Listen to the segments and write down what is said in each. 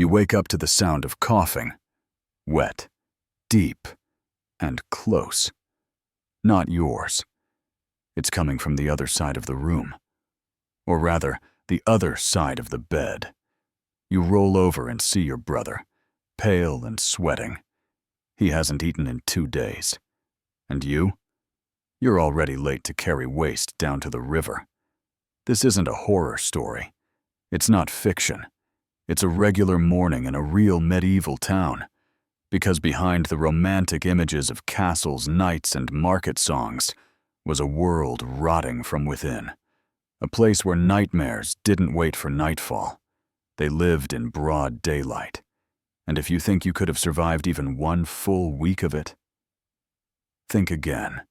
You wake up to the sound of coughing, wet, deep, and close. Not yours. It's coming from the other side of the room. Or rather, the other side of the bed. You roll over and see your brother, pale and sweating. He hasn't eaten in 2 days. And you? You're already late to carry waste down to the river. This isn't a horror story. It's not fiction. It's a regular morning in a real medieval town. Because behind the romantic images of castles, knights, and market songs was a world rotting from within. A place where nightmares didn't wait for nightfall. They lived in broad daylight. And if you think you could have survived even 1 full week of it, think again.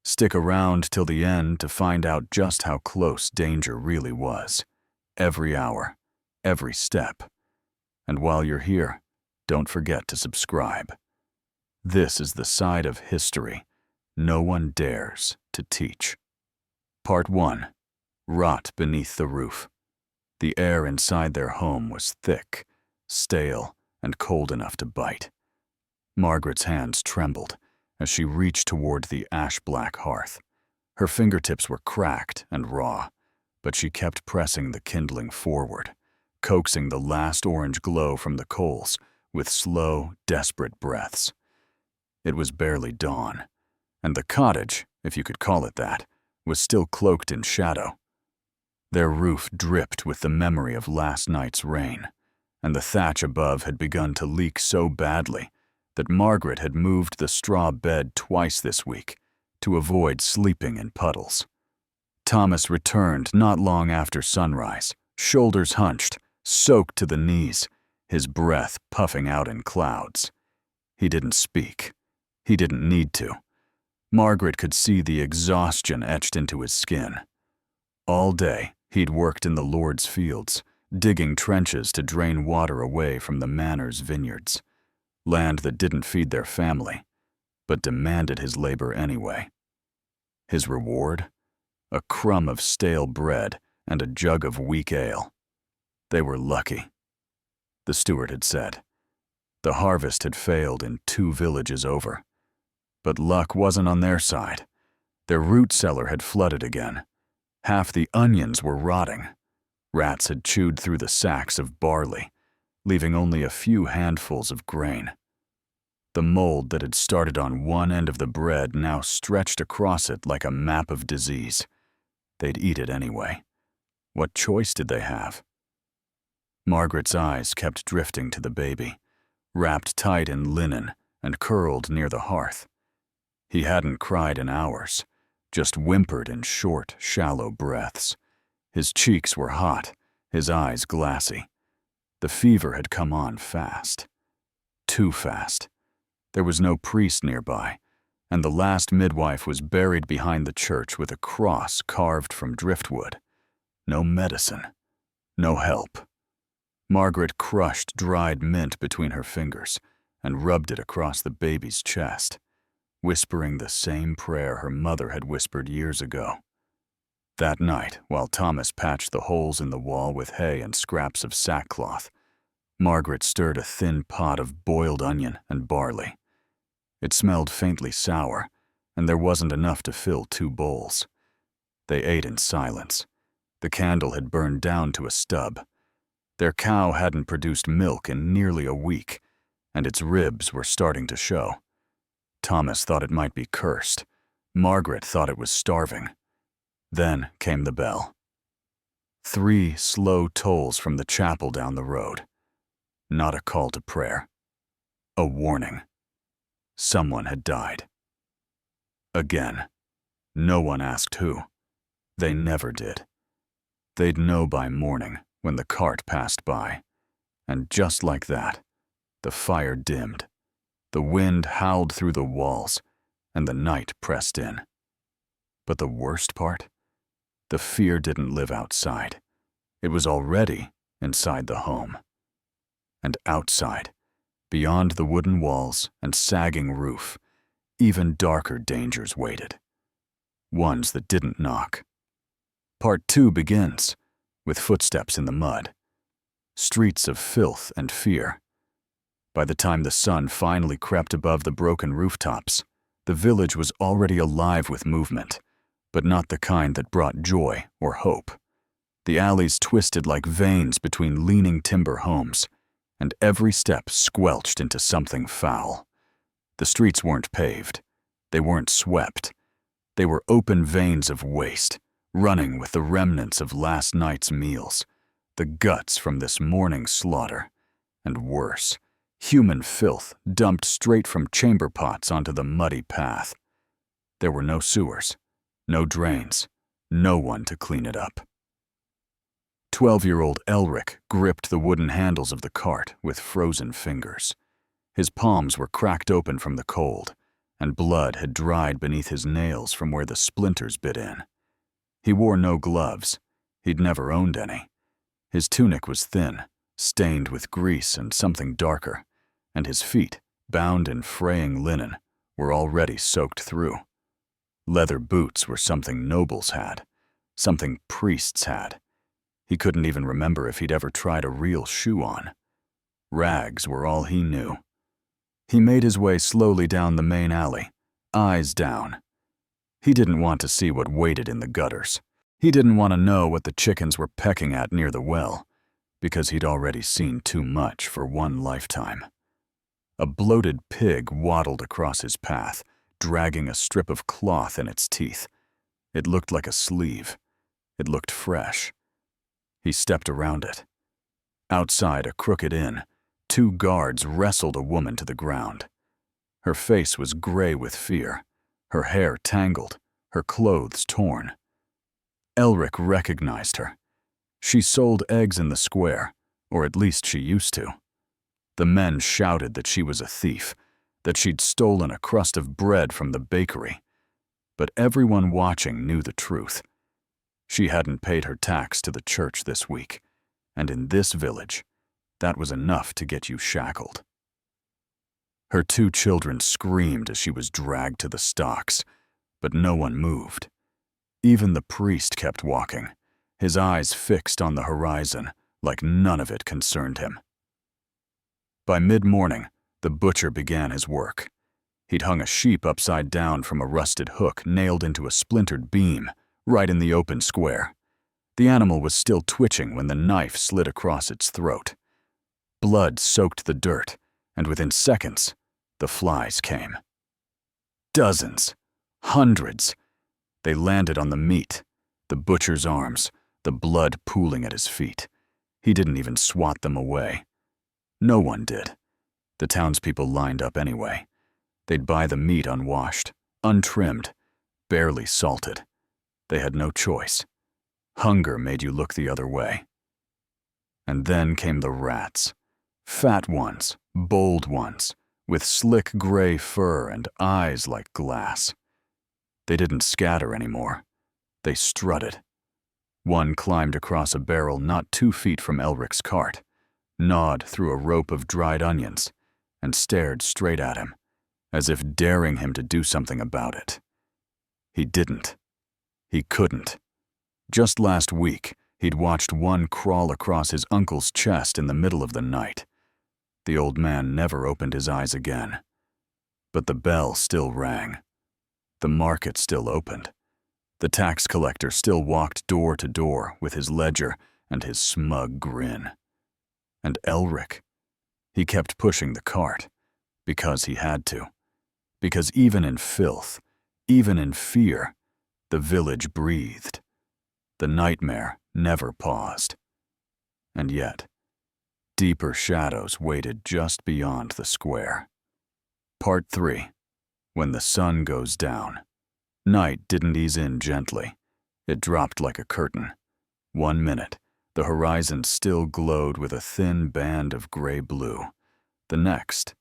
Stick around till the end to find out just how close danger really was. Every hour, every step. And while you're here, don't forget to subscribe. This is the side of history no one dares to teach. Part 1. Rot beneath the roof. The air inside their home was thick, stale, and cold enough to bite. Margaret's hands trembled as she reached toward the ash-black hearth. Her fingertips were cracked and raw, but she kept pressing the kindling forward, coaxing the last orange glow from the coals with slow, desperate breaths. It was barely dawn, and the cottage, if you could call it that, was still cloaked in shadow. Their roof dripped with the memory of last night's rain, and the thatch above had begun to leak so badly that Margaret had moved the straw bed twice this week to avoid sleeping in puddles. Thomas returned not long after sunrise, shoulders hunched, soaked to the knees, his breath puffing out in clouds. He didn't speak. He didn't need to. Margaret could see the exhaustion etched into his skin. All day, he'd worked in the Lord's fields, digging trenches to drain water away from the manor's vineyards, land that didn't feed their family, but demanded his labor anyway. His reward? A crumb of stale bread and a jug of weak ale. They were lucky. The steward had said. The harvest had failed in 2 villages over. But luck wasn't on their side. Their root cellar had flooded again. Half the onions were rotting. Rats had chewed through the sacks of barley, leaving only a few handfuls of grain. The mold that had started on one end of the bread now stretched across it like a map of disease. They'd eat it anyway. What choice did they have? Margaret's eyes kept drifting to the baby, wrapped tight in linen and curled near the hearth. He hadn't cried in hours, just whimpered in short, shallow breaths. His cheeks were hot, his eyes glassy. The fever had come on fast. Too fast. There was no priest nearby, and the last midwife was buried behind the church with a cross carved from driftwood. No medicine. No help. Margaret crushed dried mint between her fingers and rubbed it across the baby's chest, whispering the same prayer her mother had whispered years ago. That night, while Thomas patched the holes in the wall with hay and scraps of sackcloth, Margaret stirred a thin pot of boiled onion and barley. It smelled faintly sour, and there wasn't enough to fill 2 bowls. They ate in silence. The candle had burned down to a stub. Their cow hadn't produced milk in nearly a week, and its ribs were starting to show. Thomas thought it might be cursed. Margaret thought it was starving. Then came the bell. 3 slow tolls from the chapel down the road. Not a call to prayer. A warning. Someone had died. Again. No one asked who. They never did. They'd know by morning when the cart passed by. And just like that, the fire dimmed. The wind howled through the walls, and the night pressed in. But the worst part? The fear didn't live outside. It was already inside the home. And outside, beyond the wooden walls and sagging roof, even darker dangers waited. Ones that didn't knock. Part 2 begins with footsteps in the mud. streets of filth and fear. By the time the sun finally crept above the broken rooftops, the village was already alive with movement, but not the kind that brought joy or hope. The alleys twisted like veins between leaning timber homes, and every step squelched into something foul. The streets weren't paved. They weren't swept. They were open veins of waste, running with the remnants of last night's meals, the guts from this morning's slaughter, and worse, human filth dumped straight from chamber pots onto the muddy path. There were no sewers, no drains, no one to clean it up. 12-year-old Elric gripped the wooden handles of the cart with frozen fingers. His palms were cracked open from the cold, and blood had dried beneath his nails from where the splinters bit in. He wore no gloves. He'd never owned any. His tunic was thin, stained with grease and something darker, and his feet, bound in fraying linen, were already soaked through. Leather boots were something nobles had, something priests had. He couldn't even remember if he'd ever tried a real shoe on. Rags were all he knew. He made his way slowly down the main alley, eyes down. He didn't want to see what waited in the gutters. He didn't want to know what the chickens were pecking at near the well, because he'd already seen too much for one lifetime. A bloated pig waddled across his path, dragging a strip of cloth in its teeth. It looked like a sleeve. It looked fresh. He stepped around it. Outside a crooked inn, 2 guards wrestled a woman to the ground. Her face was gray with fear, her hair tangled, her clothes torn. Elric recognized her. She sold eggs in the square, or at least she used to. The men shouted that she was a thief, that she'd stolen a crust of bread from the bakery. But everyone watching knew the truth. She hadn't paid her tax to the church this week, and in this village, that was enough to get you shackled. Her 2 children screamed as she was dragged to the stocks, but no one moved. Even the priest kept walking, his eyes fixed on the horizon, like none of it concerned him. By mid-morning, the butcher began his work. He'd hung a sheep upside down from a rusted hook nailed into a splintered beam, right in the open square. The animal was still twitching when the knife slid across its throat. Blood soaked the dirt, and within seconds, the flies came. Dozens, hundreds. They landed on the meat, the butcher's arms, the blood pooling at his feet. He didn't even swat them away. No one did. The townspeople lined up anyway. They'd buy the meat unwashed, untrimmed, barely salted. They had no choice. Hunger made you look the other way. And then came the rats. Fat ones, bold ones, with slick gray fur and eyes like glass. They didn't scatter anymore. They strutted. One climbed across a barrel not 2 feet from Elric's cart, gnawed through a rope of dried onions, and stared straight at him, as if daring him to do something about it. He didn't. He couldn't. Just last week, he'd watched one crawl across his uncle's chest in the middle of the night. The old man never opened his eyes again. But the bell still rang. The market still opened. The tax collector still walked door to door with his ledger and his smug grin. And Elric, he kept pushing the cart, because he had to. Because even in filth, even in fear, the village breathed. The nightmare never paused. And yet, deeper shadows waited just beyond the square. Part 3. When the sun goes down. Night didn't ease in gently. It dropped like a curtain. 1 minute, the horizon still glowed with a thin band of gray-blue. The next,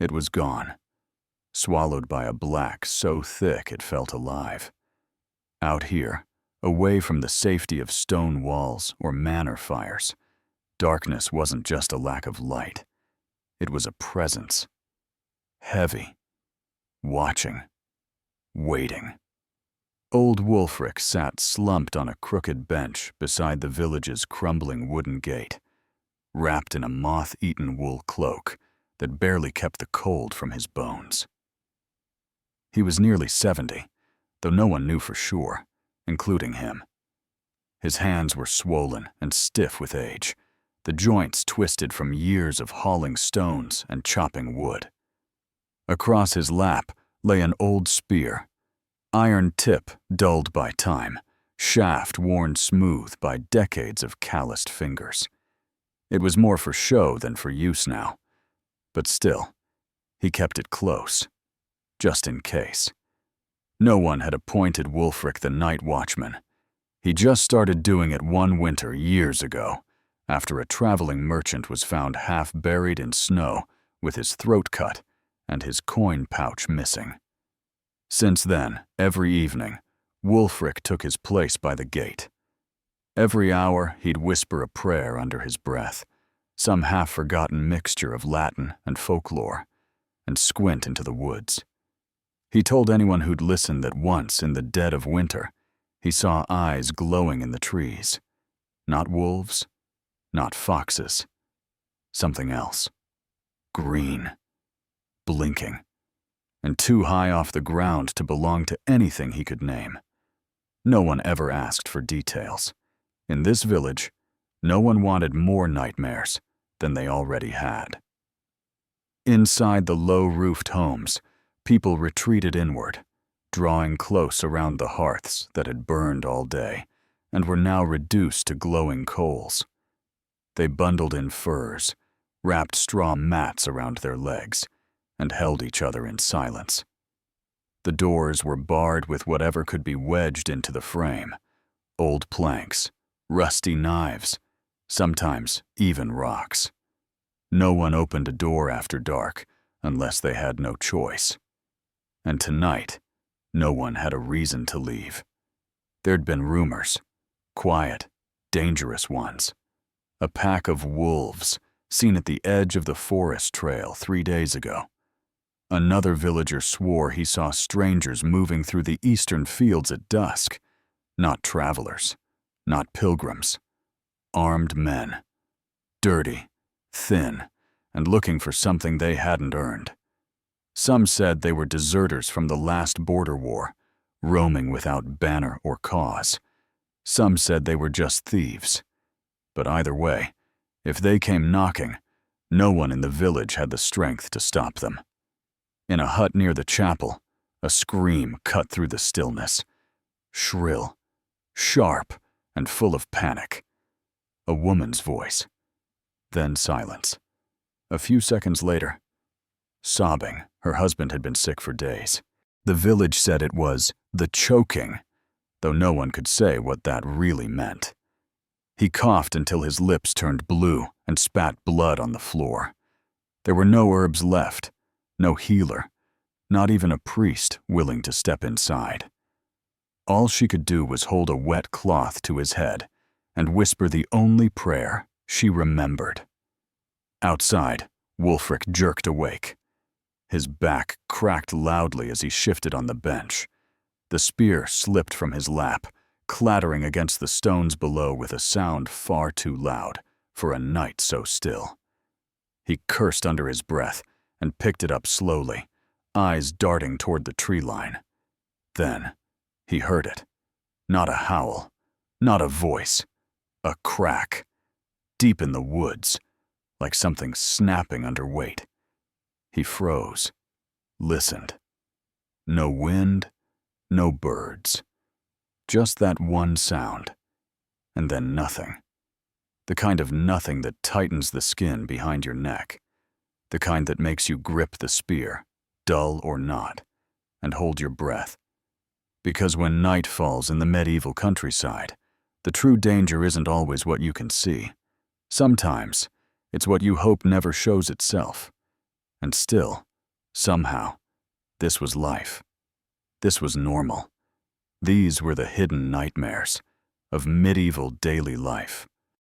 it was gone, swallowed by a black so thick it felt alive. Out here, away from the safety of stone walls or manor fires, darkness wasn't just a lack of light. It was a presence. Heavy. Watching. Waiting. Old Wulfric sat slumped on a crooked bench beside the village's crumbling wooden gate. wrapped in a moth-eaten wool cloak that barely kept the cold from his bones. He was nearly 70, though no one knew for sure, including him. His hands were swollen and stiff with age, the joints twisted from years of hauling stones and chopping wood. Across his lap lay an old spear, iron tip dulled by time, shaft worn smooth by decades of calloused fingers. It was more for show than for use now, but still, he kept it close, just in case. No one had appointed Wulfric the night watchman. He just started doing it one winter years ago, after a traveling merchant was found half buried in snow with his throat cut and his coin pouch missing. Since then, every evening, Wulfric took his place by the gate. Every hour he'd whisper a prayer under his breath, some half-forgotten mixture of Latin and folklore, and squint into the woods. He told anyone who'd listen that once, in the dead of winter, he saw eyes glowing in the trees. Not wolves, not foxes. Something else. Green. Blinking. And too high off the ground to belong to anything he could name. No one ever asked for details. In this village, no one wanted more nightmares than they already had. Inside the low-roofed homes, people retreated inward, drawing close around the hearths that had burned all day and were now reduced to glowing coals. They bundled in furs, wrapped straw mats around their legs, and held each other in silence. The doors were barred with whatever could be wedged into the frame: old planks, rusty knives, sometimes even rocks. No one opened a door after dark unless they had no choice. And tonight, no one had a reason to leave. There'd been rumors, quiet, dangerous ones. A pack of wolves seen at the edge of the forest trail 3 days ago. Another villager swore he saw strangers moving through the eastern fields at dusk. Not travelers, not pilgrims. Armed men. Dirty, thin, and looking for something they hadn't earned. Some said they were deserters from the last border war, roaming without banner or cause. Some said they were just thieves. But either way, if they came knocking, no one in the village had the strength to stop them. In a hut near the chapel, a scream cut through the stillness. Shrill, sharp, and full of panic. A woman's voice. Then silence. A few seconds later, sobbing. Her husband had been sick for days. The village said it was the choking, though no one could say what that really meant. He coughed until his lips turned blue and spat blood on the floor. There were no herbs left, no healer, not even a priest willing to step inside. All she could do was hold a wet cloth to his head and whisper the only prayer she remembered. Outside, Wulfric jerked awake. His back cracked loudly as he shifted on the bench. The spear slipped from his lap, clattering against the stones below with a sound far too loud for a night so still. He cursed under his breath and picked it up slowly, eyes darting toward the tree line. Then, he heard it. Not a howl, not a voice, a crack, deep in the woods, like something snapping under weight. He froze, listened. No wind, no birds. Just that one sound, and then nothing. The kind of nothing that tightens the skin behind your neck. The kind that makes you grip the spear, dull or not, and hold your breath. Because when night falls in the medieval countryside, the true danger isn't always what you can see. Sometimes, it's what you hope never shows itself. And still, somehow, this was life. This was normal. These were the hidden nightmares of medieval daily life.